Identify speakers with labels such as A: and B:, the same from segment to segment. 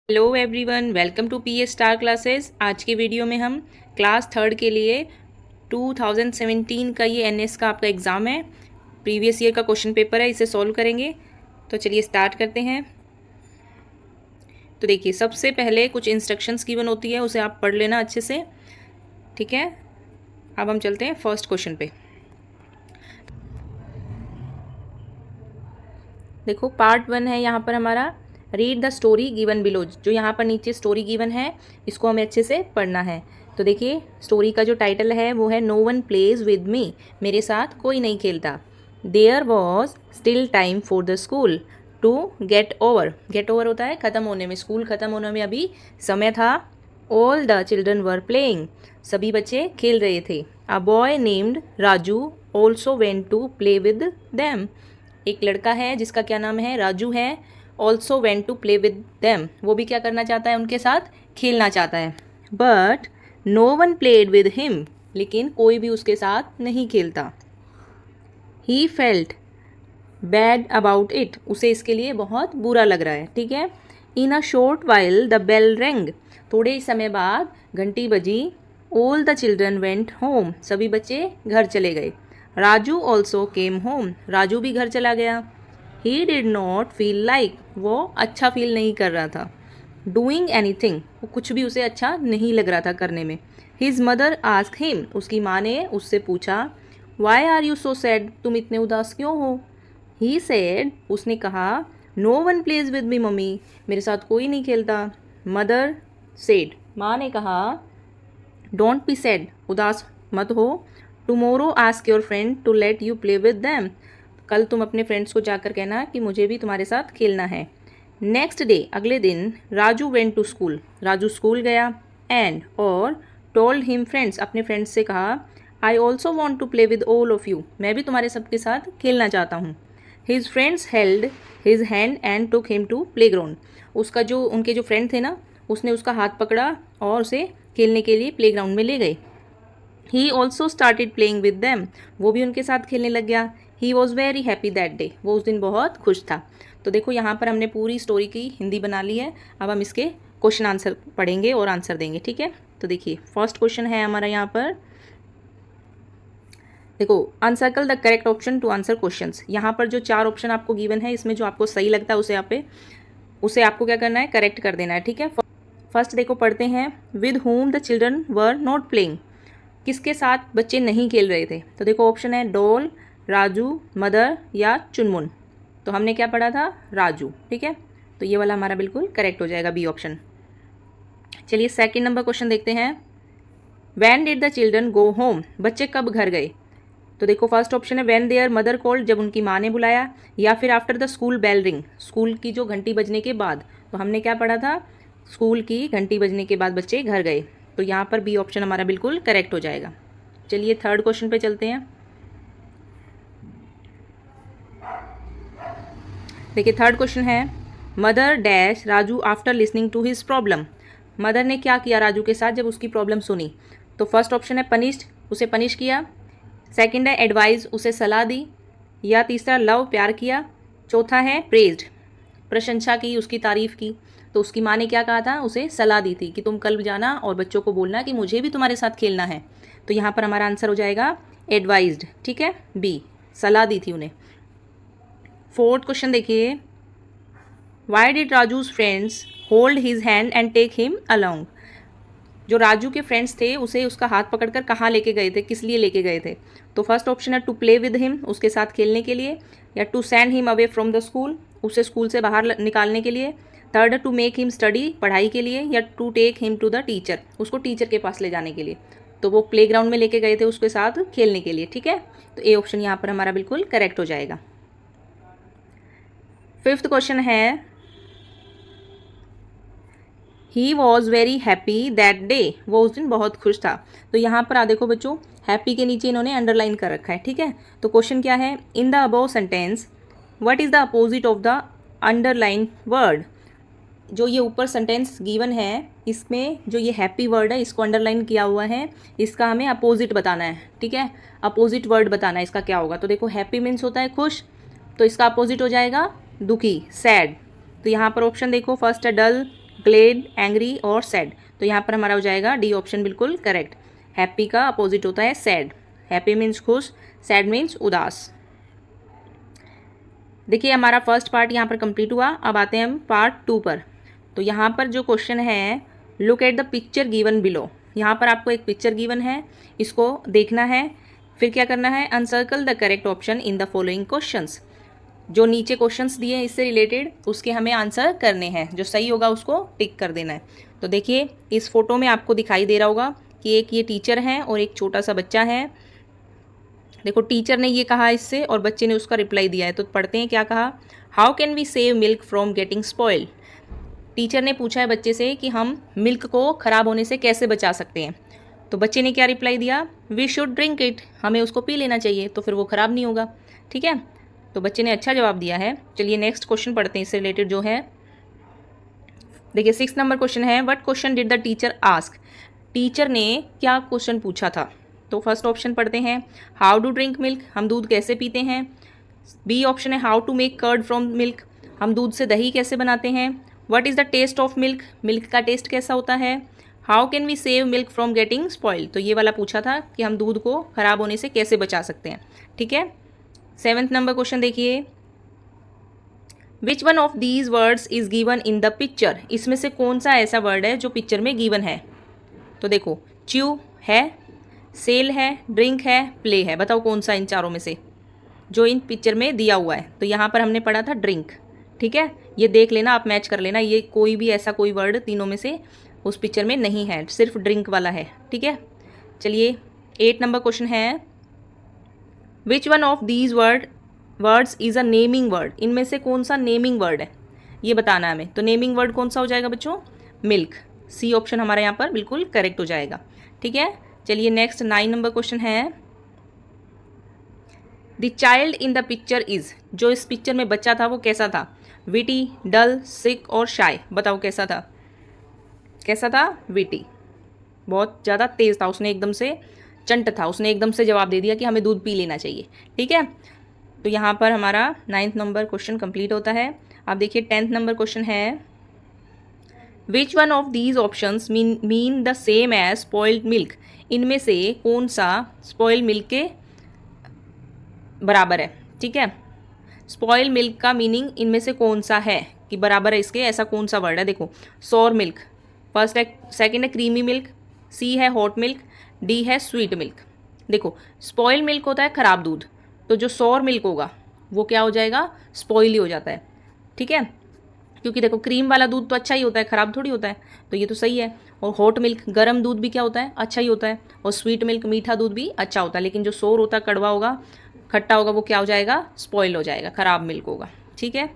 A: Hello everyone, welcome to PS star classes. आज के video में हम क्लास थर्ड के लिए 2017 का ये एनएस का आपका एग्ज़ाम है। प्रीवियस ईयर का क्वेश्चन पेपर है, इसे सॉल्व करेंगे। तो चलिए स्टार्ट करते हैं। तो देखिए, सबसे पहले कुछ इंस्ट्रक्शंस गिवन होती है, उसे आप पढ़ लेना अच्छे से, ठीक है। अब हम चलते हैं फर्स्ट क्वेश्चन पे। देखो, पार्ट 1 है यहाँ पर हमारा, read the story given below. जो यहाँ पर नीचे स्टोरी गिवन है, इसको हमें अच्छे से पढ़ना है। तो देखिए, स्टोरी का जो टाइटल है वो है no one plays with me, मेरे साथ कोई नहीं खेलता। There was still time for the school to get over. Get over होता है ख़त्म होने में, स्कूल ख़त्म होने में अभी समय था। All the children were playing, सभी बच्चे खेल रहे थे। A boy named Raju also went to play with them, एक लड़का है जिसका क्या नाम है, राजू है। Also went to play with them, वो भी क्या करना चाहता है, उनके साथ खेलना चाहता है। But no one played with him, लेकिन कोई भी उसके साथ नहीं खेलता। He felt bad about it, उसे इसके लिए बहुत बुरा लग रहा है, ठीक है। In a short while the bell rang, थोड़े ही समय बाद घंटी बजी। All the children went home, सभी बच्चे घर चले गए। Raju also came home, Raju भी घर चला गया। He did not feel like, वो अच्छा फील नहीं कर रहा था। डूइंग एनीथिंग, वो कुछ भी उसे अच्छा नहीं लग रहा था करने में। हिज मदर आस्क हिम, उसकी माँ ने उससे पूछा, why are you so sad, तुम इतने उदास क्यों हो। ही सेड, उसने कहा, no one plays with me mummy, मेरे साथ कोई नहीं खेलता। मदर सेड, माँ ने कहा, डोंट बी सैड, उदास मत हो। Tomorrow ask your friend to let you play with them, कल तुम अपने फ्रेंड्स को जाकर कहना कि मुझे भी तुम्हारे साथ खेलना है। नेक्स्ट डे, अगले दिन, Raju went to school, Raju school गया। एंड और टोल्ड हिम फ्रेंड्स, अपने फ्रेंड्स से कहा, I also want to play with all of you, मैं भी तुम्हारे सबके साथ खेलना चाहता हूँ। His friends held his hand and took him to play ground, उसका जो उनके जो फ्रेंड थे ना, उसने उसका हाथ पकड़ा और उसे खेलने के लिए प्ले ग्राउंड में ले गए। He also started playing with them, वो भी उनके साथ खेलने लग गया। He was very happy that day, वो उस दिन बहुत खुश था। तो देखो, यहाँ पर हमने पूरी स्टोरी की हिंदी बना ली है। अब हम इसके क्वेश्चन आंसर पढ़ेंगे और आंसर देंगे, ठीक है। तो देखिए, फर्स्ट क्वेश्चन है हमारा यहाँ पर, देखो, encircle the correct option to answer questions. यहाँ पर जो 4 ऑप्शन आपको गिवन है, इसमें जो आपको सही लगता है उसे आपको क्या करना है, करेक्ट कर देना है, ठीक है। फर्स्ट देखो, पढ़ते हैं, with home the children were not playing, किसके साथ बच्चे नहीं खेल रहे थे। तो देखो, ऑप्शन है डॉल, राजू, मदर या चुनमुन। तो हमने क्या पढ़ा था, राजू, ठीक है। तो ये वाला हमारा बिल्कुल करेक्ट हो जाएगा, बी ऑप्शन। चलिए सेकंड नंबर क्वेश्चन देखते हैं, when did the children go home, बच्चे कब घर गए। तो देखो, फर्स्ट ऑप्शन है व्हेन देयर मदर कॉल्ड, जब उनकी माँ ने बुलाया, या फिर after the school bell ring, school की जो घंटी बजने के बाद। तो हमने क्या पढ़ा था, स्कूल की घंटी बजने के बाद बच्चे घर गए। तो यहाँ पर बी ऑप्शन हमारा बिल्कुल करेक्ट हो जाएगा। चलिए थर्ड क्वेश्चन पे चलते हैं। देखिए, थर्ड क्वेश्चन है, mother dash Raju after listening to his problem, mother ने क्या किया राजू के साथ जब उसकी प्रॉब्लम सुनी। तो फर्स्ट ऑप्शन है पनिश्ड, उसे पनिश किया। सेकंड है एडवाइज, उसे सलाह दी। या तीसरा लव, प्यार किया। चौथा है प्रेज्ड, प्रशंसा की, उसकी तारीफ़ की। तो उसकी माँ ने क्या कहा था, उसे सलाह दी थी कि तुम कल जाना और बच्चों को बोलना कि मुझे भी तुम्हारे साथ खेलना है। तो यहाँ पर हमारा आंसर हो जाएगा एडवाइज्ड, ठीक है, बी, सलाह दी थी उन्हें। फोर्थ क्वेश्चन देखिए, why did Raju's friends hold his hand and take him along, जो राजू के फ्रेंड्स थे उसे उसका हाथ पकड़कर कहाँ लेके गए थे, किस लिए लेके गए थे। तो फर्स्ट ऑप्शन है टू प्ले विद हिम, उसके साथ खेलने के लिए। या to send him away from the school, उसे स्कूल से बाहर निकालने के लिए। थर्ड है टू मेक हिम स्टडी, पढ़ाई के लिए। या to take him to the teacher, उसको टीचर के पास ले जाने के लिए। तो वो प्ले ग्राउंड में लेके गए थे उसके साथ खेलने के लिए, ठीक है। तो ए ऑप्शन यहाँ पर हमारा बिल्कुल करेक्ट हो जाएगा। फिफ्थ क्वेश्चन है, he was very happy that day, वो उस दिन बहुत खुश था। तो यहाँ पर देखो बच्चों, हैप्पी के नीचे इन्होंने अंडरलाइन कर रखा है, ठीक है। तो क्वेश्चन क्या है, in the above sentence what is the opposite of the underline word, जो ये ऊपर सेंटेंस गिवन है, इसमें जो ये हैप्पी वर्ड है इसको अंडरलाइन किया हुआ है, इसका हमें अपोजिट बताना है, ठीक है। अपोजिट वर्ड बताना है इसका क्या होगा। तो देखो, हैप्पी मीन्स होता है खुश, तो इसका अपोजिट हो जाएगा दुखी, सैड। तो यहाँ पर ऑप्शन देखो, फर्स्ट है डल, ग्लेड, एंग्री और सैड। तो यहाँ पर हमारा हो जाएगा डी ऑप्शन बिल्कुल करेक्ट। हैप्पी का अपोजिट होता है सैड। हैप्पी मीन्स खुश, सैड मीन्स उदास। देखिए हमारा फर्स्ट पार्ट यहाँ पर कंप्लीट हुआ। अब आते हैं हम पार्ट 2 पर। तो यहाँ पर जो क्वेश्चन है, look at the picture given below. यहाँ पर आपको एक पिक्चर गिवन है, इसको देखना है। फिर क्या करना है, encircle the correct option in the following questions. जो नीचे क्वेश्चंस दिए हैं इससे रिलेटेड, उसके हमें आंसर करने हैं। जो सही होगा उसको टिक कर देना है। तो देखिए इस फोटो में आपको दिखाई दे रहा होगा कि एक ये टीचर है और एक छोटा सा बच्चा है। देखो टीचर ने ये कहा इससे और बच्चे ने उसका रिप्लाई दिया है। तो पढ़ते हैं क्या कहा। How can we save milk from getting spoiled. Teacher ने पूछा है बच्चे से कि हम मिल्क को ख़राब होने से कैसे बचा सकते हैं। तो बच्चे ने क्या रिप्लाई दिया, वी शुड ड्रिंक इट, हमें उसको पी लेना चाहिए, तो फिर वो ख़राब नहीं होगा। ठीक है, तो बच्चे ने अच्छा जवाब दिया है। चलिए नेक्स्ट क्वेश्चन पढ़ते हैं इससे रिलेटेड जो है। देखिए 6 नंबर क्वेश्चन है, what question did the teacher ask. Teacher ने क्या क्वेश्चन पूछा था। तो फर्स्ट ऑप्शन पढ़ते हैं, हाउ टू ड्रिंक मिल्क, हम दूध कैसे पीते हैं। बी ऑप्शन है, how to make curd from milk, हम दूध से दही कैसे बनाते हैं। What is the taste of milk, milk का टेस्ट कैसा होता है। How can we save milk from getting spoiled, तो ये वाला पूछा था कि हम दूध को ख़राब होने से कैसे बचा सकते हैं। ठीक है, 7th नंबर क्वेश्चन देखिए, विच one of these words is given in the picture, इसमें से कौन सा ऐसा वर्ड है जो पिक्चर में गिवन है। तो देखो च्यू है, सेल है, ड्रिंक है, प्ले है, बताओ कौन सा इन चारों में से जो इन पिक्चर में दिया हुआ है। तो यहाँ पर हमने पढ़ा था ड्रिंक। ठीक है, ये देख लेना, आप मैच कर लेना, ये कोई भी ऐसा कोई वर्ड तीनों में से उस पिक्चर में नहीं है, सिर्फ ड्रिंक वाला है। ठीक है, चलिए 8 नंबर क्वेश्चन है, which one of these words is a naming word, इनमें से कौन सा नेमिंग वर्ड है ये बताना है हमें। तो नेमिंग वर्ड कौन सा हो जाएगा बच्चों, मिल्क। सी ऑप्शन हमारा यहाँ पर बिल्कुल करेक्ट हो जाएगा। ठीक है, चलिए नेक्स्ट 9 नंबर क्वेश्चन है, the child in the picture is, जो इस पिक्चर में बच्चा था वो कैसा था। विटी, डल, सिक और शाय, बताओ कैसा था। कैसा था, विटी, बहुत ज़्यादा तेज़ था, उसने एकदम से चंट था, उसने एकदम से जवाब दे दिया कि हमें दूध पी लेना चाहिए। ठीक है, तो यहाँ पर हमारा 9th नंबर क्वेश्चन कंप्लीट होता है। अब देखिए 10th नंबर क्वेश्चन है, which one of these options mean the same as spoiled milk, इनमें से कौन सा स्पॉइल्ड मिल्क के बराबर है। ठीक है, स्पॉइल मिल्क का मीनिंग इनमें से कौन सा है कि बराबर है इसके, ऐसा कौन सा वर्ड है। देखो सोर मिल्क फर्स्ट है, सेकंड है क्रीमी मिल्क, सी है हॉट मिल्क, डी है स्वीट मिल्क। देखो स्पॉइल मिल्क होता है ख़राब दूध, तो जो सोर मिल्क होगा वो क्या हो जाएगा, स्पॉइल ही हो जाता है। ठीक है, क्योंकि देखो क्रीम वाला दूध तो अच्छा ही होता है, ख़राब थोड़ी होता है, तो ये तो सही है। और हॉट मिल्क गर्म दूध भी क्या होता है, अच्छा ही होता है। और स्वीट मिल्क मीठा दूध भी अच्छा होता है, लेकिन जो सोर होता है, कड़वा होगा, खट्टा होगा, वो क्या हो जाएगा, स्पॉइल हो जाएगा, ख़राब मिल्क होगा। ठीक है,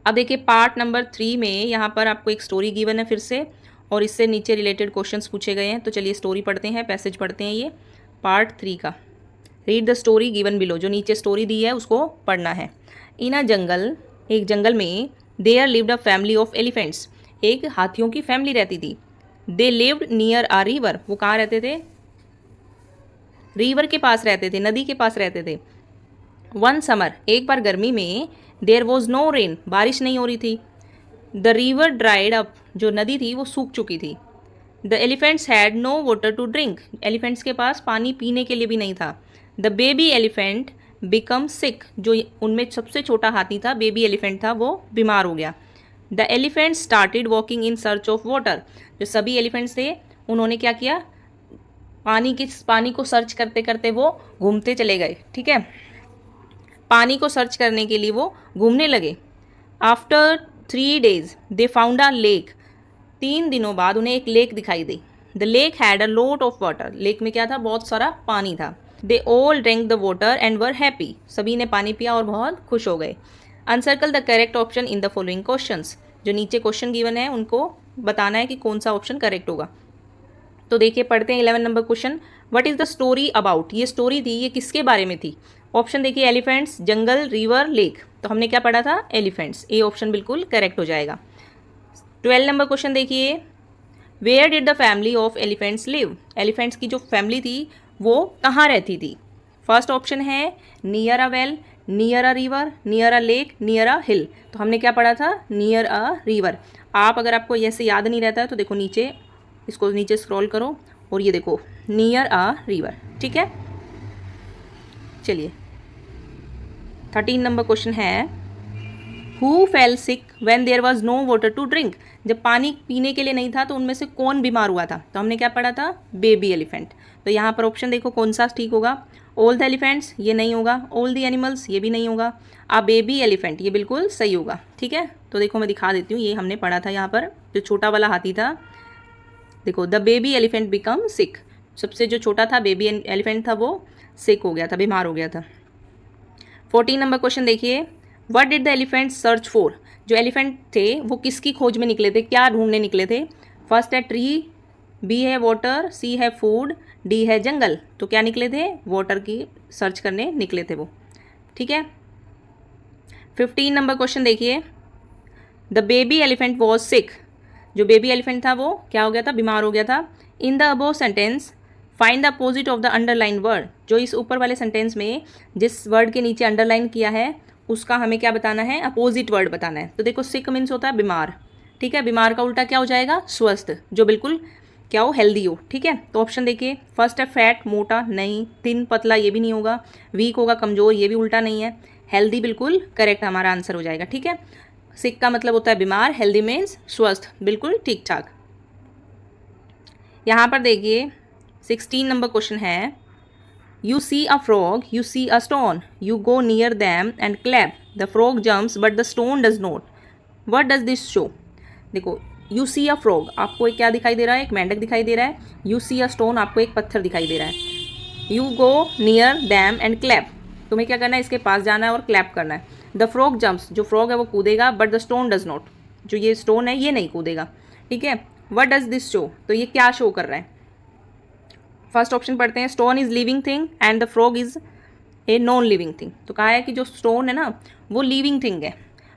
A: अब देखिए पार्ट नंबर 3 में यहाँ पर आपको एक स्टोरी गिवन है फिर से, और इससे नीचे रिलेटेड क्वेश्चंस पूछे गए हैं। तो चलिए स्टोरी पढ़ते हैं, पैसेज पढ़ते हैं ये पार्ट 3 का। Read the story given below, जो नीचे स्टोरी दी है उसको पढ़ना है। इन अ जंगल, एक जंगल में, there lived a family of elephants, एक हाथियों की फैमिली रहती थी। They lived near a river, वो कहाँ रहते थे, रिवर के पास रहते थे, नदी के पास रहते थे। वन समर, एक बार गर्मी में, देयर वॉज नो रेन, बारिश नहीं हो रही थी। द रिवर ड्राइड अप, जो नदी थी वो सूख चुकी थी। The elephants had no water to drink, elephants के पास पानी पीने के लिए भी नहीं था। The baby elephant become sick, जो उनमें सबसे छोटा हाथी था, बेबी एलिफेंट था, वो बीमार हो गया। The elephant started walking in search of water, जो सभी एलिफेंट्स थे उन्होंने क्या किया, पानी को सर्च करते करते वो घूमते चले गए। ठीक है, पानी को सर्च करने के लिए वो घूमने लगे। After 3 days they found a lake, 3 दिनों बाद उन्हें एक लेक दिखाई दी। The lake had a lot of water, lake में क्या था, बहुत सारा पानी था। They all drink the water and were happy, सभी ने पानी पिया और बहुत खुश हो गए। Encircle the correct option in the following questions, जो नीचे क्वेश्चन गिवन है उनको बताना है कि कौन सा ऑप्शन करेक्ट होगा। तो देखिए पढ़ते हैं 11 number question, what is the story about, ये स्टोरी थी, ये किसके बारे में थी। ऑप्शन देखिए एलिफेंट्स, जंगल, रिवर, लेक, तो हमने क्या पढ़ा था, एलिफेंट्स, ए ऑप्शन बिल्कुल करेक्ट हो जाएगा। 12 नंबर क्वेश्चन देखिए, where did the family of elephants live, elephants की जो फैमिली थी वो कहाँ रहती थी। फर्स्ट ऑप्शन है near a well, near a river, near a lake, near a hill. तो हमने क्या पढ़ा था? Near a river. आप अगर आपको ऐसे याद नहीं रहता है तो देखो नीचे, इसको नीचे स्क्रॉल करो और ये देखो नियर अ रिवर। ठीक है, चलिए 13 नंबर क्वेश्चन है, who fell sick when there was no water to drink. जब पानी पीने के लिए नहीं था तो उनमें से कौन बीमार हुआ था? तो हमने क्या पढ़ा था? Baby elephant. तो यहाँ पर ऑप्शन देखो कौन सा ठीक होगा? ऑल द एलिफेंट्स, ये नहीं होगा। ऑल द एनिमल्स, ये भी नहीं होगा। आ बेबी एलिफेंट, ये बिल्कुल सही होगा। ठीक है, तो देखो मैं दिखा देती हूँ, ये हमने पढ़ा था यहाँ पर, जो छोटा वाला हाथी था। देखो द बेबी एलिफेंट बिकम सिक, सबसे जो छोटा था बेबी एलिफेंट था वो सिक हो गया था, बीमार हो गया था। 14 नंबर क्वेश्चन देखिए, what did the elephant search for. जो एलिफेंट थे वो किसकी खोज में निकले थे, क्या ढूंढने निकले थे? फर्स्ट है ट्री, बी है वाटर, सी है फूड, डी है जंगल। तो क्या निकले थे? वाटर की सर्च करने निकले थे वो। ठीक है, 15 नंबर क्वेश्चन देखिए, the baby elephant was sick. जो बेबी एलिफेंट था वो क्या हो गया था? बीमार हो गया था। In the above sentence find the opposite of the underline word. जो इस ऊपर वाले सेंटेंस में जिस वर्ड के नीचे अंडरलाइन किया है उसका हमें क्या बताना है? अपोजिट वर्ड बताना है। तो देखो सिक मीन्स होता है बीमार। ठीक है, बीमार का उल्टा क्या हो जाएगा? स्वस्थ, जो बिल्कुल क्या हो? हेल्दी हो। ठीक है, तो ऑप्शन देखिए, फर्स्ट है फैट, मोटा, नहीं। थिन, पतला, ये भी नहीं होगा। वीक होगा, कमजोर, ये भी उल्टा नहीं है। हेल्दी बिल्कुल करेक्ट हमारा आंसर हो जाएगा। ठीक है, सिक का मतलब होता है बीमार, हेल्दी मीन्स स्वस्थ, बिल्कुल ठीक ठाक। यहाँ पर देखिए 16 नंबर क्वेश्चन है, you see a frog, you see a stone, you go near them and clap, the frog jumps but the stone does not, what does this show. देखो यू सी अ फ्रॉग, आपको एक क्या दिखाई दे रहा है? एक मेंढक दिखाई दे रहा है। यू सी अ स्टोन, आपको एक पत्थर दिखाई दे रहा है। You go near them and clap, तुम्हें क्या करना है? इसके पास जाना है और क्लैप करना है। द फ्रॉग जम्प्स, जो फ्रॉग है वो कूदेगा, but the stone does not, जो ये स्टोन है ये नहीं कूदेगा। ठीक है, व्हाट डज दिस शो, तो ये क्या शो कर रहा है? फर्स्ट ऑप्शन पढ़ते हैं, stone is living thing and the frog is a non living thing. तो कहा है कि जो स्टोन है ना वो लिविंग थिंग है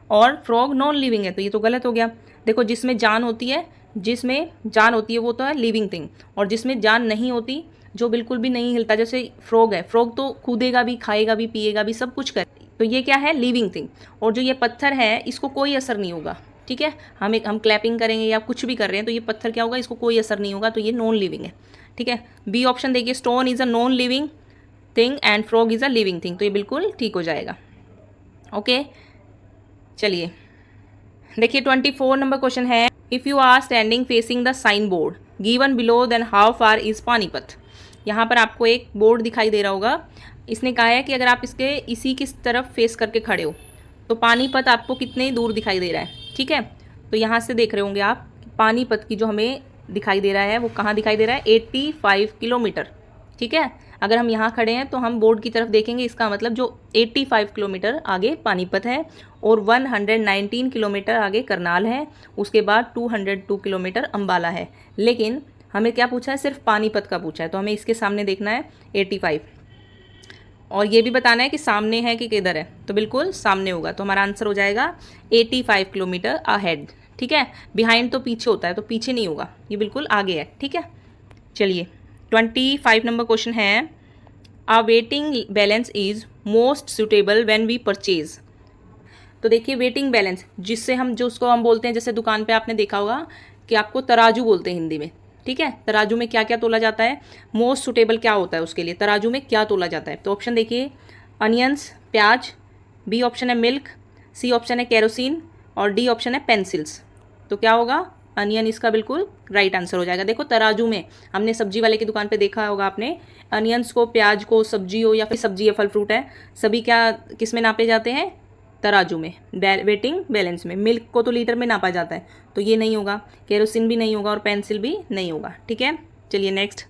A: और फ्रॉग नॉन लिविंग है, तो ये तो गलत हो गया। देखो जिसमें जान होती है, जिसमें जान होती है वो तो है लिविंग थिंग, और जिसमें जान नहीं होती, जो बिल्कुल भी नहीं हिलता, जैसे फ्रॉग है, फ्रॉग तो कूदेगा भी, खाएगा भी, पिएगा भी, सब कुछ कर, तो ये क्या है? Living thing. और जो ये पत्थर है इसको कोई असर नहीं होगा। ठीक है, हम क्लैपिंग करेंगे या कुछ भी कर रहे हैं तो ये पत्थर क्या होगा? इसको कोई असर नहीं होगा, तो ये नॉन लिविंग है। ठीक है, बी ऑप्शन देखिए, stone is a non living thing and frog is a living thing, तो ये बिल्कुल ठीक हो जाएगा। ओके, चलिए देखिए 24 नंबर क्वेश्चन है, if you are standing facing the sign board given below then how far is Panipat. यहाँ पर आपको एक बोर्ड दिखाई दे रहा होगा, इसने कहा है कि अगर आप इसके इसी की तरफ फेस करके खड़े हो तो पानीपत आपको कितने दूर दिखाई दे रहा है। ठीक है, तो यहाँ से देख रहे होंगे आप पानीपत की जो हमें दिखाई दे रहा है वो कहाँ दिखाई दे रहा है? 85 किलोमीटर। ठीक है, अगर हम यहाँ खड़े हैं तो हम बोर्ड की तरफ देखेंगे, इसका मतलब जो 85 किलोमीटर आगे पानीपत है और 119 किलोमीटर आगे करनाल है, उसके बाद 202 किलोमीटर अम्बाला है। लेकिन हमें क्या पूछा है? सिर्फ पानीपत का पूछा है, तो हमें इसके सामने देखना है 85, और ये भी बताना है कि सामने है कि किधर है। तो बिल्कुल सामने होगा, तो हमारा आंसर हो जाएगा 85 किलोमीटर अहेड। ठीक है, बिहाइंड तो पीछे होता है, तो पीछे नहीं होगा, ये बिल्कुल आगे है। ठीक है, चलिए 25 नंबर क्वेश्चन है, a weighing balance is most suitable when we purchase. तो देखिए वेटिंग बैलेंस, जिससे हम जो उसको हम बोलते हैं, जैसे दुकान पे आपने देखा होगा कि आपको तराजू बोलते हैं हिंदी में। ठीक है, तराजू में क्या क्या तोला जाता है? मोस्ट सुटेबल क्या होता है उसके लिए? तराजू में क्या तोला जाता है? तो ऑप्शन देखिए, अनियंस, प्याज, बी ऑप्शन है मिल्क, सी ऑप्शन है केरोसिन, और डी ऑप्शन है पेंसिल्स। तो क्या होगा? अनियन इसका बिल्कुल राइट आंसर हो जाएगा। देखो तराजू में हमने सब्जी वाले की दुकान पे देखा होगा आपने, अनियंस को, प्याज को, सब्जी हो या फिर सब्जी या फल फ्रूट है, सभी क्या किस में नापे जाते हैं? तराजू में, वेटिंग बैलेंस में। मिल्क को तो लीटर में नापा जाता है, तो ये नहीं होगा। केरोसिन भी नहीं होगा और पेंसिल भी नहीं होगा। ठीक है, चलिए नेक्स्ट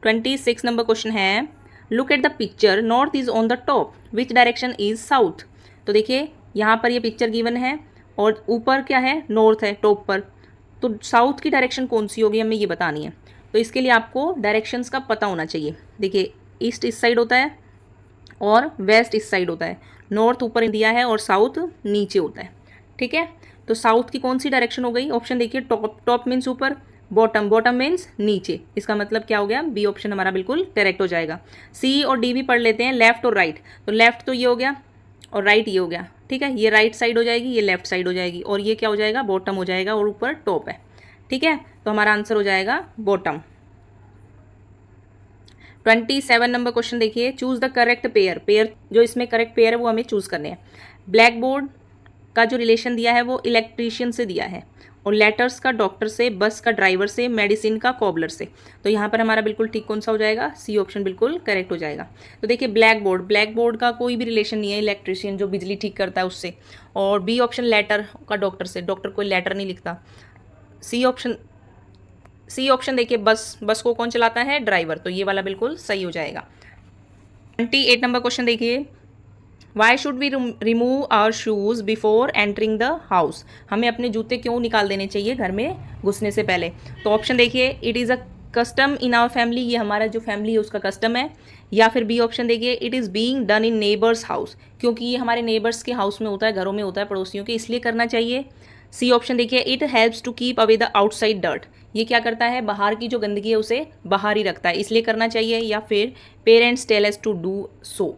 A: 26 नंबर क्वेश्चन है, look at the picture, north is on the top, which direction is south. तो देखिए यहाँ पर ये पिक्चर गिवन है और ऊपर क्या है? नॉर्थ है टॉप पर, तो साउथ की डायरेक्शन कौन सी होगी हमें ये बतानी है। तो इसके लिए आपको डायरेक्शंस का पता होना चाहिए। देखिए ईस्ट इस साइड होता है और वेस्ट इस साइड होता है, नॉर्थ ऊपर दिया है और साउथ नीचे होता है। ठीक है, तो साउथ की कौन सी डायरेक्शन हो गई? ऑप्शन देखिए, टॉप, टॉप मीन्स ऊपर, बॉटम, बॉटम मीन्स नीचे, इसका मतलब क्या हो गया, बी ऑप्शन हमारा बिल्कुल करेक्ट हो जाएगा। सी और डी भी पढ़ लेते हैं, लेफ्ट और राइट। तो लेफ्ट तो ये हो गया और राइट ये हो गया, ठीक है, ये राइट साइड हो जाएगी, ये लेफ्ट साइड हो जाएगी, और ये क्या हो जाएगा, बॉटम हो जाएगा, और ऊपर टॉप है, ठीक है। तो हमारा आंसर हो जाएगा बॉटम। 27 नंबर क्वेश्चन देखिए, choose the correct pair. Pair जो इसमें करेक्ट पेयर है वो हमें चूज करने हैं। ब्लैक बोर्ड का जो रिलेशन दिया है वो इलेक्ट्रीशियन से दिया है, और लेटर्स का डॉक्टर से, बस का ड्राइवर से, मेडिसिन का कॉबलर से। तो यहाँ पर हमारा बिल्कुल ठीक कौन सा हो जाएगा, सी ऑप्शन बिल्कुल करेक्ट हो जाएगा। तो देखिए ब्लैक बोर्ड, ब्लैक बोर्ड का कोई भी रिलेशन नहीं है इलेक्ट्रीशियन जो बिजली ठीक करता है उससे, और बी ऑप्शन लेटर का डॉक्टर से, डॉक्टर कोई लेटर नहीं लिखता। सी ऑप्शन देखिए बस, बस को कौन चलाता है, ड्राइवर, तो ये वाला बिल्कुल सही हो जाएगा। 28 नंबर क्वेश्चन देखिए, why should we remove our shoes before entering the house. हमें अपने जूते क्यों निकाल देने चाहिए घर में घुसने से पहले। तो ऑप्शन देखिए, it is a custom in our family, ये हमारा जो फैमिली है उसका कस्टम है। या फिर बी ऑप्शन देखिए, it is being done in neighbours house, क्योंकि ये हमारे नेबर्स के हाउस में होता है, घरों में होता है, पड़ोसियों के, इसलिए करना चाहिए। सी ऑप्शन देखिए, it helps to keep away the outside dirt, ये क्या करता है, बाहर की जो गंदगी है उसे बाहर ही रखता है, इसलिए करना चाहिए। या फिर parents tell us to do so,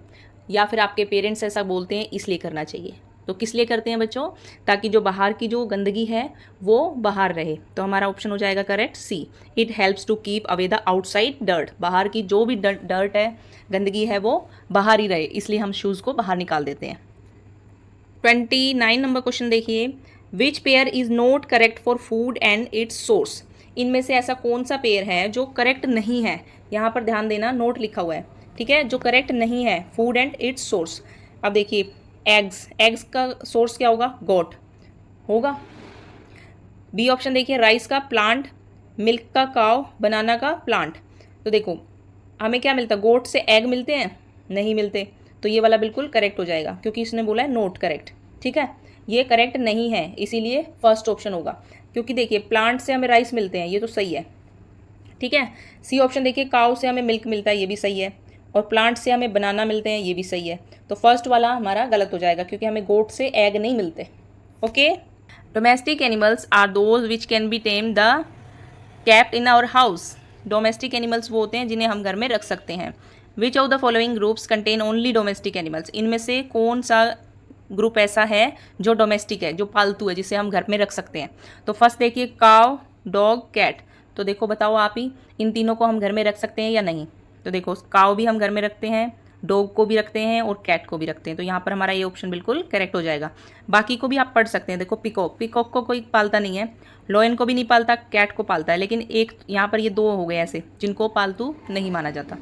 A: या फिर आपके पेरेंट्स ऐसा बोलते हैं इसलिए करना चाहिए। तो किस लिए करते हैं बच्चों, ताकि जो बाहर की जो गंदगी है वो बाहर रहे। तो हमारा ऑप्शन हो जाएगा correct C, it helps to keep away the outside dirt, बाहर की जो भी डर्ट है, गंदगी है, वो बाहर ही रहे, इसलिए हम शूज़ को बाहर निकाल देते हैं। 29 नंबर क्वेश्चन देखिए, which pair is not correct for food and it's source. इनमें से ऐसा कौन सा पेयर है जो करेक्ट नहीं है, यहाँ पर ध्यान देना, नोट लिखा हुआ है, ठीक है, जो करेक्ट नहीं है, फूड एंड इट्स सोर्स। अब देखिए एग्स, एग्स का सोर्स क्या होगा, गोट होगा। बी ऑप्शन देखिए, राइस का प्लांट, मिल्क का काव, बनाना का प्लांट। तो देखो हमें क्या मिलता है, गोट से एग मिलते हैं, नहीं मिलते, तो ये वाला बिल्कुल करेक्ट हो जाएगा, क्योंकि इसने बोला है नोट करेक्ट, ठीक है, ये करेक्ट नहीं है, इसीलिए फर्स्ट ऑप्शन होगा। क्योंकि देखिए प्लांट से हमें राइस मिलते हैं, ये तो सही है, ठीक है। सी ऑप्शन देखिए, काव से हमें मिल्क मिलता है, ये भी सही है, और प्लांट से हमें बनाना मिलते हैं, ये भी सही है। तो फर्स्ट वाला हमारा गलत हो जाएगा, क्योंकि हमें गोट से एग नहीं मिलते। Okay, domestic animals are those which can be tame the kept in our house. Domestic animals वो होते हैं जिन्हें हम घर में रख सकते हैं। विच of the following groups contain only domestic animals. इनमें से कौन सा ग्रुप ऐसा है जो डोमेस्टिक है, जो पालतू है, जिसे हम घर में रख सकते हैं। तो फर्स्ट देखिए, काव, डॉग, कैट। तो देखो बताओ आप ही, इन तीनों को हम घर में रख सकते हैं या नहीं। तो देखो काव भी हम घर में रखते हैं, डॉग को भी रखते हैं, और कैट को भी रखते हैं, तो यहाँ पर हमारा ये ऑप्शन बिल्कुल करेक्ट हो जाएगा। बाकी को भी आप पढ़ सकते हैं, देखो पिकॉक, पिकॉक को कोई पालता नहीं है, लॉयन को भी नहीं पालता, कैट को पालता है, लेकिन एक यहाँ पर ये दो हो गए ऐसे जिनको पालतू नहीं माना जाता,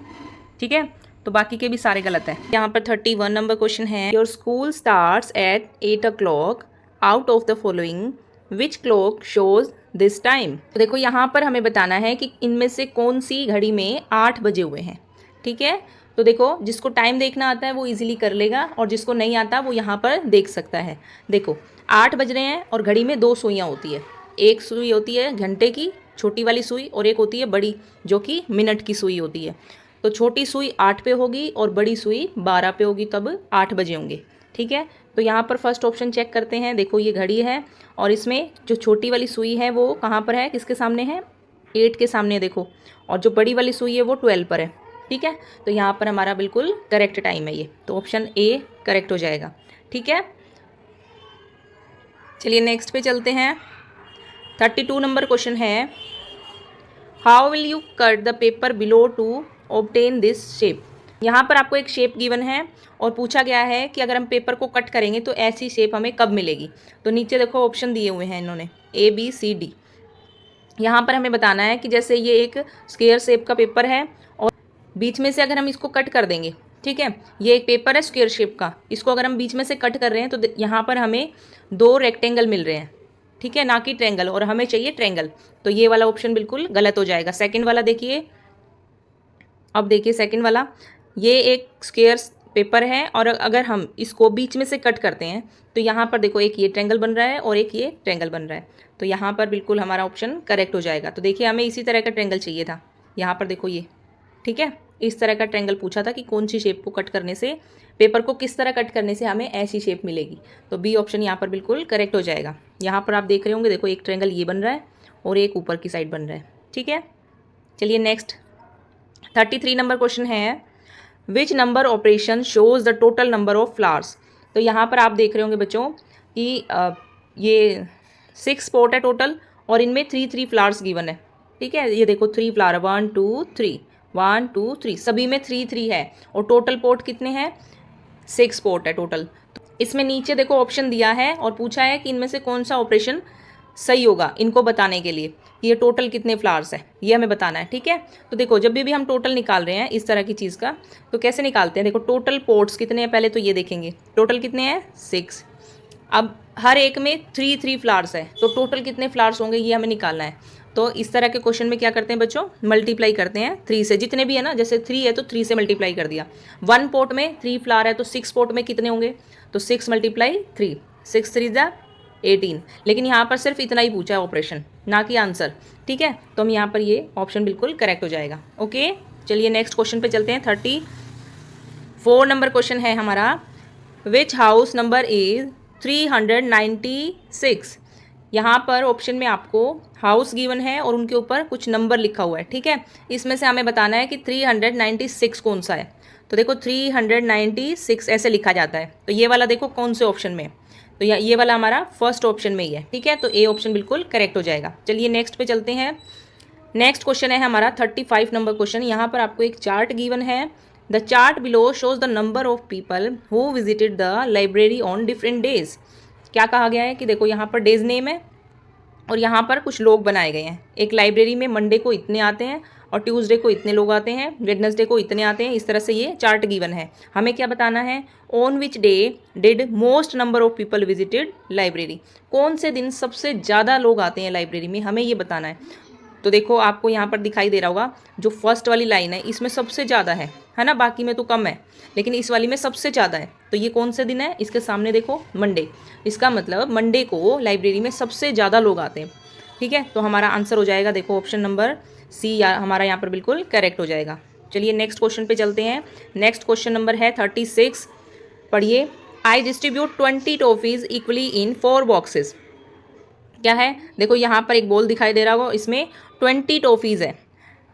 A: ठीक है। तो बाकी के भी सारे गलत हैं। यहाँ पर 31 नंबर क्वेश्चन है, your school starts at 8 o'clock, out of the following which clock shows this time. तो देखो यहाँ पर हमें बताना है कि इनमें से कौन सी घड़ी में 8 बजे हुए हैं, ठीक है। तो देखो जिसको टाइम देखना आता है वो इजीली कर लेगा, और जिसको नहीं आता वो यहाँ पर देख सकता है। देखो 8 बज रहे हैं, और घड़ी में 2 सुइयाँ होती है, एक सुई होती है घंटे की छोटी वाली सुई, और एक होती है बड़ी जो कि मिनट की सुई होती है। तो छोटी सुई 8 पे होगी और बड़ी सुई 12 पे होगी, तब 8 बजे होंगे, ठीक है। तो यहाँ पर फर्स्ट ऑप्शन चेक करते हैं। देखो ये घड़ी है, और इसमें जो छोटी वाली सुई है वो कहाँ पर है, किसके सामने है, 8 के सामने देखो, और जो बड़ी वाली सुई है वो 12 पर है, ठीक है। तो यहाँ पर हमारा बिल्कुल करेक्ट टाइम है ये, तो ऑप्शन ए करेक्ट हो जाएगा, ठीक है। चलिए नेक्स्ट पे चलते हैं। 32 नंबर क्वेश्चन है, how will you cut the paper below to obtain this shape. यहाँ पर आपको एक शेप गिवन है, और पूछा गया है कि अगर हम पेपर को कट करेंगे तो ऐसी शेप हमें कब मिलेगी। तो नीचे देखो ऑप्शन दिए हुए हैं इन्होंने, ए बी सी डी। यहाँ पर हमें बताना है कि जैसे ये एक स्क्वायर शेप का पेपर है, और बीच में से अगर हम इसको कट कर देंगे, ठीक है, ये एक पेपर है स्क्वायर शेप का, इसको अगर हम बीच में से कट कर रहे हैं तो यहाँ पर हमें 2 रेक्टेंगल मिल रहे हैं, ठीक है, ना कि ट्रायंगल, और हमें चाहिए ट्रायंगल। तो ये वाला ऑप्शन बिल्कुल गलत हो जाएगा। सेकंड वाला देखिए, अब देखिए सेकंड वाला, ये एक स्क्वायर पेपर है, और अगर हम इसको बीच में से कट करते हैं तो यहाँ पर देखो एक ये ट्रायंगल बन रहा है और एक ये ट्रायंगल बन रहा है, तो यहाँ पर बिल्कुल हमारा ऑप्शन करेक्ट हो जाएगा। तो देखिए हमें इसी तरह का ट्रायंगल चाहिए था, यहाँ पर देखो ये, ठीक है, इस तरह का ट्रायंगल पूछा था कि कौन सी शेप को कट करने से, पेपर को किस तरह कट करने से हमें ऐसी शेप मिलेगी। तो बी ऑप्शन यहाँ पर बिल्कुल करेक्ट हो जाएगा। यहाँ पर आप देख रहे होंगे, देखो एक ट्रायंगल ये बन रहा है और एक ऊपर की साइड बन रहा है। ठीक है, चलिए नेक्स्ट 33 नंबर क्वेश्चन है, which number operation shows the total number of flowers. तो यहाँ पर आप देख रहे होंगे बच्चों कि ये 6 स्पॉट है टोटल और इनमें 3 फ्लावर्स गिवन है। ठीक है, ये देखो 3 फ्लावर, 1 2 3, 1 2 3, सभी में 3 है और टोटल पोट कितने हैं, 6 पोट है टोटल। इसमें नीचे देखो ऑप्शन दिया है और पूछा है कि इनमें से कौन सा ऑपरेशन सही होगा इनको बताने के लिए कि ये टोटल कितने फ्लावर्स है, ये हमें बताना है। ठीक है, तो देखो जब भी हम टोटल निकाल रहे हैं इस तरह की चीज़ का तो कैसे निकालते हैं, देखो टोटल पोर्ट्स कितने हैं पहले तो ये देखेंगे, टोटल कितने हैं 6। अब हर एक में 3 फ्लावर्स है तो टोटल कितने फ्लावर्स होंगे ये हमें निकालना है। तो इस तरह के क्वेश्चन में क्या करते हैं बच्चों, मल्टीप्लाई करते हैं 3 से, जितने भी है ना, जैसे 3 है तो 3 से मल्टीप्लाई कर दिया। 1 पोर्ट में 3 फ्लावर है तो 6 पोर्ट में कितने होंगे, तो 6 × 3, 6 3 = 18। लेकिन यहाँ पर सिर्फ इतना ही पूछा है ऑपरेशन, ना कि आंसर। ठीक है, तो हम यहाँ पर ये ऑप्शन बिल्कुल करेक्ट हो जाएगा। ओके, चलिए नेक्स्ट क्वेश्चन पे चलते हैं। 34 नंबर क्वेश्चन है हमारा, विच हाउस नंबर इज 396। यहाँ पर ऑप्शन में आपको हाउस गिवन है और उनके ऊपर कुछ नंबर लिखा हुआ है। ठीक है, इसमें से हमें बताना है कि 396 कौन सा है। तो देखो 396 ऐसे लिखा जाता है, तो ये वाला देखो कौन से ऑप्शन में, तो ये वाला हमारा फर्स्ट ऑप्शन में ही है। ठीक है, तो ए ऑप्शन बिल्कुल करेक्ट हो जाएगा। चलिए नेक्स्ट पे चलते हैं। नेक्स्ट क्वेश्चन है हमारा 35 नंबर क्वेश्चन। यहाँ पर आपको एक चार्ट गिवन है, the chart below shows the number of people who visited the library on different days. क्या कहा गया है कि देखो यहाँ पर डेज नेम है और यहाँ पर कुछ लोग बनाए गए हैं। एक लाइब्रेरी में मंडे को इतने आते हैं और ट्यूसडे को इतने लोग आते हैं, वेडनेसडे को इतने आते हैं, इस तरह से ये चार्ट गिवन है। हमें क्या बताना है, on which day did most number of people visited library, कौन से दिन सबसे ज़्यादा लोग आते हैं लाइब्रेरी में, हमें ये बताना है। तो देखो आपको यहाँ पर दिखाई दे रहा होगा जो फर्स्ट वाली लाइन है इसमें सबसे ज़्यादा है ना, बाकी में तो कम है लेकिन इस वाली में सबसे ज़्यादा है। तो ये कौन से दिन है, इसके सामने देखो मंडे, इसका मतलब मंडे को लाइब्रेरी में सबसे ज़्यादा लोग आते हैं। ठीक है, तो हमारा आंसर हो जाएगा देखो ऑप्शन नंबर सी, हमारा यहाँ पर बिल्कुल करेक्ट हो जाएगा। चलिए नेक्स्ट क्वेश्चन पे चलते हैं। नेक्स्ट क्वेश्चन नंबर है 36, पढ़िए, I distribute 20 toffees equally in 4 boxes. क्या है, देखो यहाँ पर एक बॉल दिखाई दे रहा होगा, इसमें 20 टॉफीज़ है।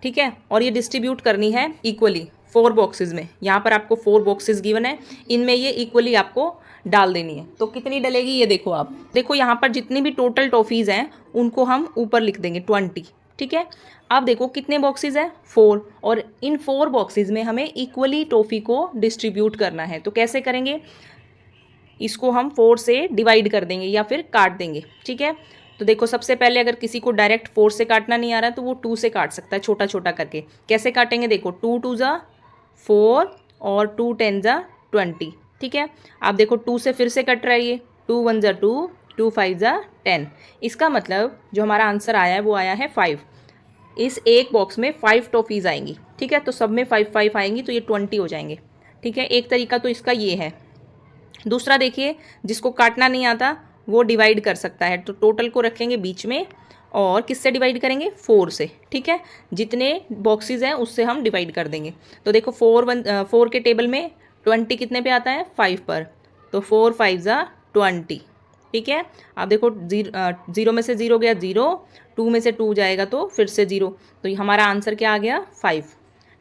A: ठीक है, और ये डिस्ट्रीब्यूट करनी है इक्वली 4 बॉक्सेस में। यहाँ पर आपको 4 बॉक्सेस गिवन है, इनमें ये इक्वली आपको डाल देनी है। तो कितनी डलेगी ये देखो आप, देखो यहाँ पर जितनी भी टोटल टॉफीज़ हैं उनको हम ऊपर लिख देंगे 20। ठीक है, अब देखो कितने बॉक्सेस हैं, 4, और इन 4 बॉक्सेस में हमें इक्वली टॉफ़ी को डिस्ट्रीब्यूट करना है। तो कैसे करेंगे, इसको हम 4 से डिवाइड कर देंगे या फिर काट देंगे। ठीक है, तो देखो सबसे पहले अगर किसी को डायरेक्ट 4 से काटना नहीं आ रहा तो वो 2 से काट सकता है, छोटा छोटा करके। कैसे काटेंगे, देखो 2 2 = 4 और 2 10 = 20। ठीक है, आप देखो 2 से फिर से कट रहा है ये, 2 1 = 2, 2 5 = 10। इसका मतलब जो हमारा आंसर आया है वो आया है 5। इस एक बॉक्स में 5 टॉफीज़ आएंगी। ठीक है, तो सब में 5 5 आएंगी तो ये 20 हो जाएंगे। ठीक है, एक तरीका तो इसका ये है। दूसरा देखिए, जिसको काटना नहीं आता वो डिवाइड कर सकता है। तो टोटल को रखेंगे बीच में और किससे डिवाइड करेंगे, 4 से। ठीक है, जितने बॉक्सेस हैं उससे हम डिवाइड कर देंगे। तो देखो 4 के टेबल में 20 कितने पे आता है, 5 पर, तो 4 5 = 20। ठीक है, आप देखो 0 में से 0 गया 0, 2 में से 2 जाएगा तो फिर से 0, तो हमारा आंसर क्या आ गया, 5।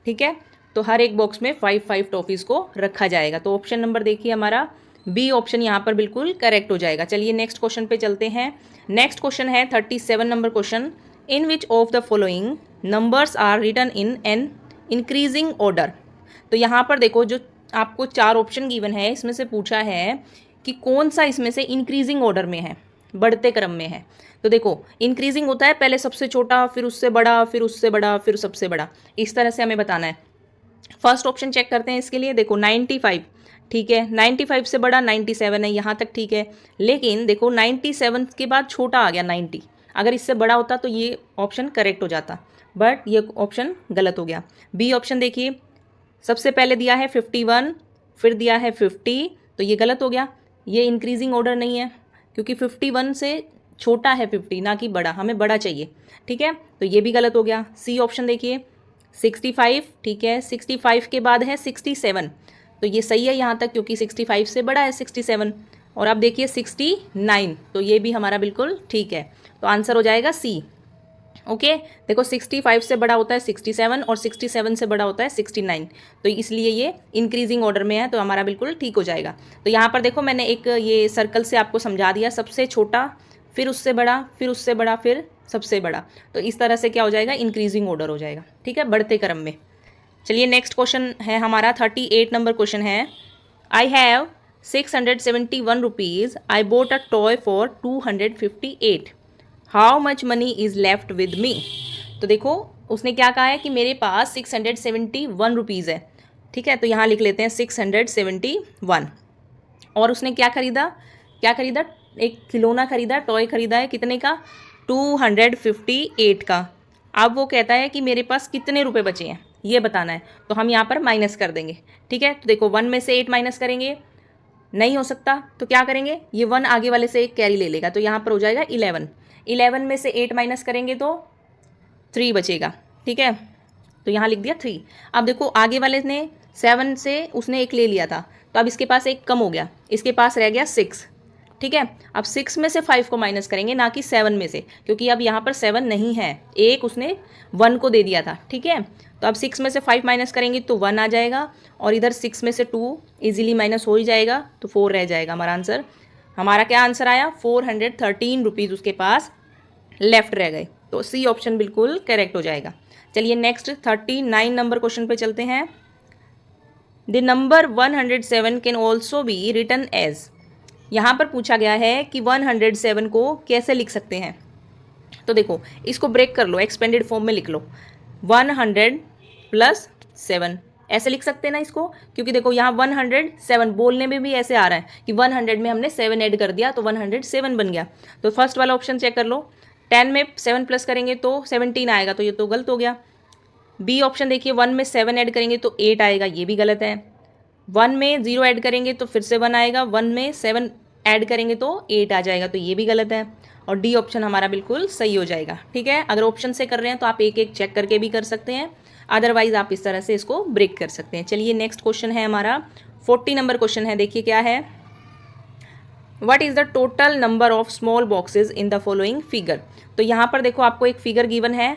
A: ठीक है, तो हर एक बॉक्स में 5 5 टॉफीज़ को रखा जाएगा। तो ऑप्शन नंबर देखिए हमारा बी ऑप्शन यहाँ पर बिल्कुल करेक्ट हो जाएगा। चलिए नेक्स्ट क्वेश्चन पे चलते हैं। नेक्स्ट क्वेश्चन है 37 number question, in which of the following numbers are written in an increasing order. तो यहाँ पर देखो जो आपको 4 ऑप्शन गिवन है इसमें से पूछा है कि कौन सा इसमें से इंक्रीजिंग ऑर्डर में है, बढ़ते क्रम में है। तो देखो इंक्रीजिंग होता है पहले सबसे छोटा, फिर उससे बड़ा, फिर उससे बड़ा, फिर सबसे बड़ा, इस तरह से हमें बताना है। फर्स्ट ऑप्शन चेक करते हैं इसके लिए, देखो 95, ठीक है, 95 से बड़ा 97 है, यहाँ तक ठीक है। लेकिन देखो 97 के बाद छोटा आ गया 90, अगर इससे बड़ा होता तो ये ऑप्शन करेक्ट हो जाता, बट ये ऑप्शन गलत हो गया। बी ऑप्शन देखिए, सबसे पहले दिया है 51, फिर दिया है 50, तो ये गलत हो गया, ये इंक्रीजिंग ऑर्डर नहीं है क्योंकि 51 से छोटा है 50, ना कि बड़ा, हमें बड़ा चाहिए। ठीक है, तो ये भी गलत हो गया। सी ऑप्शन देखिए 65, ठीक है, 65 के बाद है 67, तो ये सही है यहाँ तक क्योंकि 65 से बड़ा है 67। और आप देखिए 69, तो ये भी हमारा बिल्कुल ठीक है, तो आंसर हो जाएगा सी। ओके देखो 65 से बड़ा होता है 67 और 67 से बड़ा होता है 69, तो इसलिए ये इंक्रीजिंग ऑर्डर में है, तो हमारा बिल्कुल ठीक हो जाएगा। तो यहाँ पर देखो मैंने एक ये सर्कल से आपको समझा दिया, सबसे छोटा फिर उससे बड़ा फिर उससे बड़ा फिर सबसे बड़ा, तो इस तरह से क्या हो जाएगा, इंक्रीजिंग ऑर्डर हो जाएगा, ठीक है, बढ़ते क्रम में। चलिए नेक्स्ट क्वेश्चन है हमारा 38 नंबर क्वेश्चन है। I have 671 rupees, I boat a toy for 258, how much money is left with me. तो देखो उसने क्या कहा है कि मेरे पास 671 रुपीज़ है, ठीक है, तो यहाँ लिख लेते हैं 671। और उसने क्या खरीदा, एक खिलौना खरीदा, टॉय खरीदा है, कितने का, 258 का। अब वो कहता है कि मेरे पास कितने रुपए बचे हैं ये बताना है, तो हम यहाँ पर माइनस कर देंगे, ठीक है। तो देखो 1 में से 8 माइनस करेंगे, नहीं हो सकता, तो क्या करेंगे, ये 1 आगे वाले से एक कैरी ले लेगा, तो यहाँ पर हो जाएगा 11 में से 8 माइनस करेंगे तो 3 बचेगा, ठीक है, तो यहाँ लिख दिया 3। अब देखो आगे वाले ने 7 से उसने एक ले लिया था, तो अब इसके पास एक कम हो गया, इसके पास रह गया 6, ठीक है। अब 6 में से 5 को माइनस करेंगे, ना कि 7 में से, क्योंकि अब यहाँ पर 7 नहीं है, एक उसने 1 को दे दिया था, ठीक है। तो अब 6 में से 5 माइनस करेंगे तो 1 आ जाएगा, और इधर 6 में से 2 इजीली माइनस हो ही जाएगा, तो 4 रह जाएगा हमारा आंसर। हमारा क्या आंसर आया, 413 रुपीज़ उसके पास लेफ्ट रह गए, तो सी ऑप्शन बिल्कुल करेक्ट हो जाएगा। चलिए नेक्स्ट 39 नंबर क्वेश्चन पे चलते हैं। The number 107 can also be written as, यहाँ पर पूछा गया है कि 107 को कैसे लिख सकते हैं। तो देखो इसको ब्रेक कर लो, एक्सपेंडेड फॉर्म में लिख लो, 100 + 7 ऐसे लिख सकते हैं ना इसको, क्योंकि देखो यहाँ 107 बोलने में भी ऐसे आ रहा है कि 100 में हमने 7 ऐड कर दिया तो 107 बन गया। तो फर्स्ट वाला ऑप्शन चेक कर लो, 10 में 7 प्लस करेंगे तो 17 आएगा, तो ये तो गलत हो गया। बी ऑप्शन देखिए, 1 में 7 ऐड करेंगे तो 8 आएगा, ये भी गलत है। 1 में 0 ऐड करेंगे तो फिर से 1 आएगा, 1 में 7 ऐड करेंगे तो 8 आ जाएगा, तो ये भी गलत है। और डी ऑप्शन हमारा बिल्कुल सही हो जाएगा, ठीक है। अगर ऑप्शन से कर रहे हैं तो आप एक एक चेक करके भी कर सकते हैं, अदरवाइज आप इस तरह से इसको ब्रेक कर सकते हैं। चलिए नेक्स्ट क्वेश्चन है हमारा 40 नंबर क्वेश्चन है, देखिए क्या है। What is the total number of small boxes in the following figure. तो यहाँ पर देखो आपको एक फिगर गिवन है,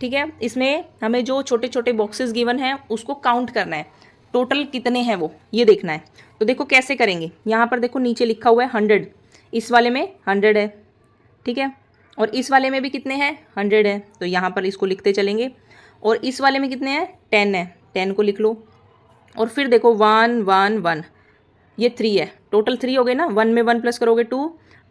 A: ठीक है, इसमें हमें जो छोटे छोटे बॉक्सेस गिवन हैं उसको काउंट करना है, टोटल कितने हैं वो ये देखना है। तो देखो कैसे करेंगे, यहाँ पर देखो नीचे लिखा हुआ है 100, इस वाले में 100 है, ठीक है, और इस वाले में भी कितने हैं, 100 है, तो यहाँ पर इसको लिखते चलेंगे। और इस वाले में कितने हैं, 10 है, 10 को लिख लो। और फिर देखो 1 1 1, ये 3 है, टोटल 3 हो गए ना, 1 में 1 प्लस करोगे 2,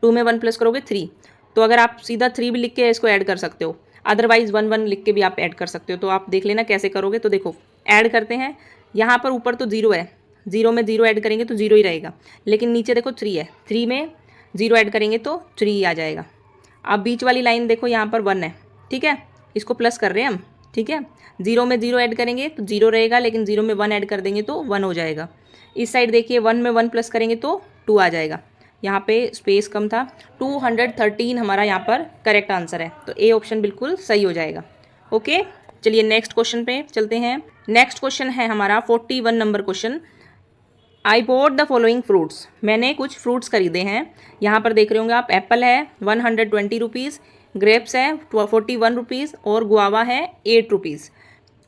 A: 2 में 1 प्लस करोगे 3, तो अगर आप सीधा 3 भी लिख के इसको ऐड कर सकते हो, अदरवाइज 1 1 लिख के भी आप ऐड कर सकते हो, तो आप देख लेना कैसे करोगे। तो देखो ऐड करते हैं, यहाँ पर ऊपर तो 0 है, 0 में 0 ऐड करेंगे तो 0 ही रहेगा, लेकिन नीचे देखो 3 है, 3 में 0 ऐड करेंगे तो 3 आ जाएगा। अब बीच वाली लाइन देखो यहाँ पर 1 है, ठीक है, इसको प्लस कर रहे हैं हम, ठीक है, 0 में 0 ऐड करेंगे तो 0 रहेगा, लेकिन 0 में 1 ऐड कर देंगे तो 1 हो जाएगा। इस साइड देखिए 1 में 1 प्लस करेंगे तो 2 आ जाएगा, यहाँ पे स्पेस कम था, 213 हमारा यहाँ पर करेक्ट आंसर है, तो ए ऑप्शन बिल्कुल सही हो जाएगा। ओके चलिए नेक्स्ट क्वेश्चन पे चलते हैं। नेक्स्ट क्वेश्चन है हमारा 41 number question. I bought the following fruits, मैंने कुछ फ्रूट्स खरीदे हैं, यहाँ पर देख रहे होंगे आप, एप्पल है 120 रुपीज़, ग्रेप्स है 41 रुपीज़ और गुआवा है 8 rupees.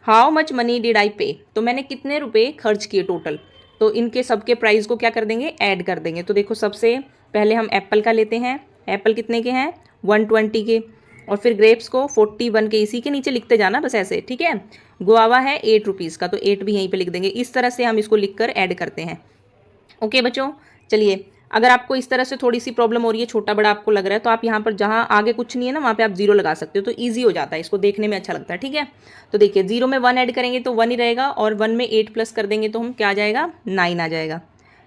A: How much money did I पे, तो मैंने कितने रुपए खर्च किए टोटल, तो इनके सबके प्राइस को क्या कर देंगे, ऐड कर देंगे। तो देखो सबसे पहले हम एप्पल का लेते हैं, एप्पल कितने के हैं, 120 के, और फिर ग्रेप्स को 41 के, इसी के नीचे लिखते जाना बस ऐसे, ठीक है। गुआवा है 8 रुपीज़ का, तो 8 भी यहीं पे लिख देंगे, इस तरह से हम इसको लिखकर ऐड करते हैं। ओके बच्चों चलिए, अगर आपको इस तरह से थोड़ी सी प्रॉब्लम हो रही है, छोटा बड़ा आपको लग रहा है, तो आप यहाँ पर जहाँ आगे कुछ नहीं है ना वहाँ पे आप 0 लगा सकते हो, तो ईजी हो जाता है, इसको देखने में अच्छा लगता है, ठीक है। तो देखिए 0 में 1 ऐड करेंगे तो 1 ही रहेगा, और 1 में 8 प्लस कर देंगे तो हम क्या आ जाएगा, 9 आ जाएगा।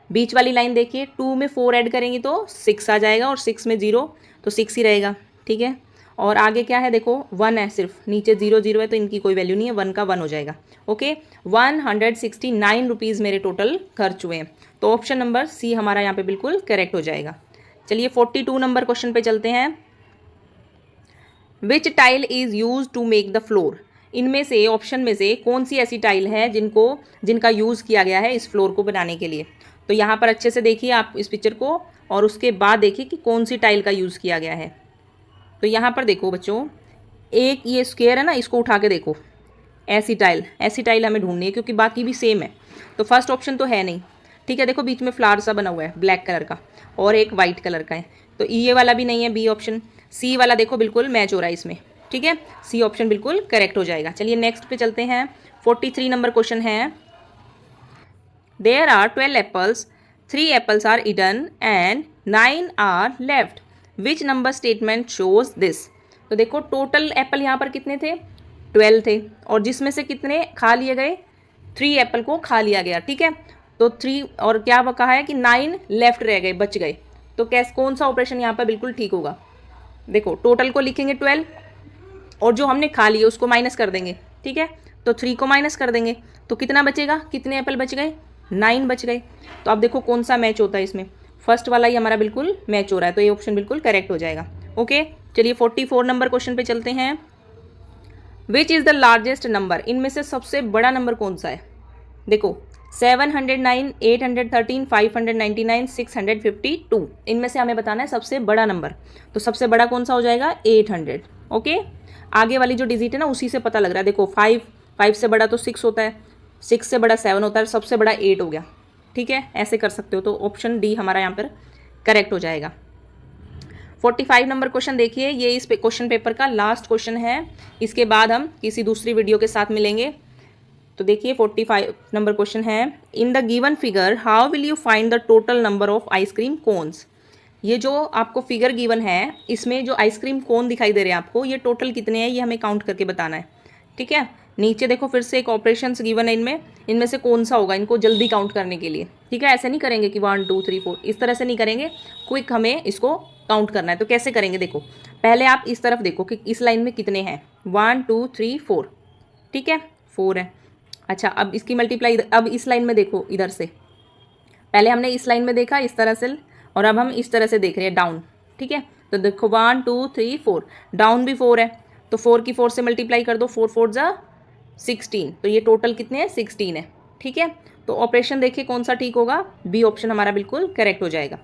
A: बीच वाली लाइन देखिए, 2 में 4 ऐड करेंगे तो 6 आ जाएगा, और 6 में 0 तो 6 ही रहेगा, ठीक है। और आगे क्या है देखो 1 है, सिर्फ नीचे 0 0 है तो इनकी कोई वैल्यू नहीं है, 1 का 1 हो जाएगा। ओके 169 रुपीज़ मेरे टोटल खर्च हुए हैं, तो ऑप्शन नंबर सी हमारा यहाँ पे बिल्कुल करेक्ट हो जाएगा। चलिए 42 नंबर क्वेश्चन पे चलते हैं। Which tile is use to make the floor, इनमें से ऑप्शन में से कौन सी ऐसी टाइल है जिनका यूज़ किया गया है इस फ्लोर को बनाने के लिए। तो यहाँ पर अच्छे से देखिए आप इस पिक्चर को, और उसके बाद देखिए कि कौन सी टाइल का यूज़ किया गया है। तो यहाँ पर देखो बच्चों, एक ये स्क्वायर है ना, इसको उठा के देखो, एसिटाइल हमें ढूंढनी है क्योंकि बाकी भी सेम है। तो फर्स्ट ऑप्शन तो है नहीं, ठीक है। देखो बीच में फ्लावर सा बना हुआ है ब्लैक कलर का और एक वाइट कलर का है, तो ये वाला भी नहीं है, बी ऑप्शन। सी वाला देखो बिल्कुल मैच हो रहा है इसमें, ठीक है, सी ऑप्शन बिल्कुल करेक्ट हो जाएगा। चलिए नेक्स्ट पे चलते हैं। 43 नंबर क्वेश्चन है, there are 12 apples, 3 apples are eaten and 9 are left, which number statement shows this. तो देखो टोटल एप्पल यहाँ पर कितने थे, 12 थे, और जिसमें से कितने खा लिए गए, 3 एप्पल को खा लिया गया, ठीक है। तो 3 और क्या कहा है कि 9 लेफ्ट रह गए, बच गए। तो कैसे, कौन सा ऑपरेशन यहाँ पर बिल्कुल ठीक होगा। देखो टोटल को लिखेंगे 12 और जो हमने खा लिए उसको माइनस कर देंगे, ठीक है। तो 3 को माइनस कर देंगे तो कितना बचेगा, कितने एप्पल बच गए, 9 बच गए। तो अब देखो कौन सा मैच होता है इसमें, फर्स्ट वाला ही हमारा बिल्कुल मैच हो रहा है, तो ये ऑप्शन बिल्कुल करेक्ट हो जाएगा। ओके चलिए 44 नंबर क्वेश्चन पे चलते हैं। Which is the largest number, इनमें से सबसे बड़ा नंबर कौन सा है। देखो 709, 813, 599, 652, इनमें से हमें बताना है सबसे बड़ा नंबर। तो सबसे बड़ा कौन सा हो जाएगा, 800। ओके आगे वाली जो डिजिट है ना उसी से पता लग रहा है। देखो 5 से बड़ा तो 6 होता है, 6 से बड़ा 7 होता है, सबसे बड़ा 8 हो गया, ठीक है, ऐसे कर सकते हो। तो ऑप्शन डी हमारा यहाँ पर करेक्ट हो जाएगा। 45 नंबर क्वेश्चन देखिए, ये इस क्वेश्चन पेपर का लास्ट क्वेश्चन है, इसके बाद हम किसी दूसरी वीडियो के साथ मिलेंगे। तो देखिए 45 नंबर क्वेश्चन है, in the given figure how will you find the total number of ice cream cones. ये जो आपको फिगर गिवन है, इसमें जो आइसक्रीम कोन दिखाई दे रहे हैं आपको, ये टोटल कितने हैं ये हमें काउंट करके बताना है, ठीक है। नीचे देखो फिर से एक ऑपरेशंस गिवन है, इनमें से कौन सा होगा, इनको जल्दी काउंट करने के लिए, ठीक है। ऐसे नहीं करेंगे कि 1 2 3 4, इस तरह से नहीं करेंगे, क्विक हमें इसको काउंट करना है। तो कैसे करेंगे, देखो पहले आप इस तरफ देखो कि इस लाइन में कितने हैं, 1 2 3 4, ठीक है, 4 है। अच्छा अब इसकी मल्टीप्लाई, अब इस लाइन में देखो, इधर से पहले हमने इस लाइन में देखा इस तरह से, और अब हम इस तरह से देख रहे हैं डाउन, ठीक है। तो देखो 1 2 3 4, डाउन भी 4 है, तो 4 की 4 से मल्टीप्लाई कर दो, 4 4 जा 16, तो ये टोटल कितने हैं, 16 है, ठीक है। तो ऑपरेशन देखिए कौन सा ठीक होगा, बी ऑप्शन हमारा बिल्कुल करेक्ट हो जाएगा,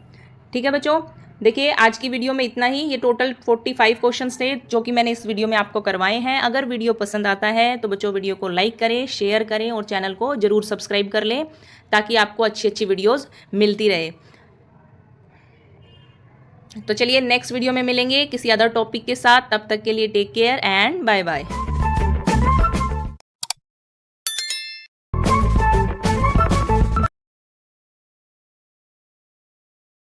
A: ठीक है बच्चों। देखिए आज की वीडियो में इतना ही, ये टोटल 45 क्वेश्चंस थे जो कि मैंने इस वीडियो में आपको करवाए हैं। अगर वीडियो पसंद आता है तो बच्चों वीडियो को लाइक करें, शेयर करें और चैनल को ज़रूर सब्सक्राइब कर लें ताकि आपको अच्छी अच्छी वीडियोस मिलती रहे। तो चलिए नेक्स्ट वीडियो में मिलेंगे किसी अदर टॉपिक के साथ, तब तक के लिए take care and bye bye.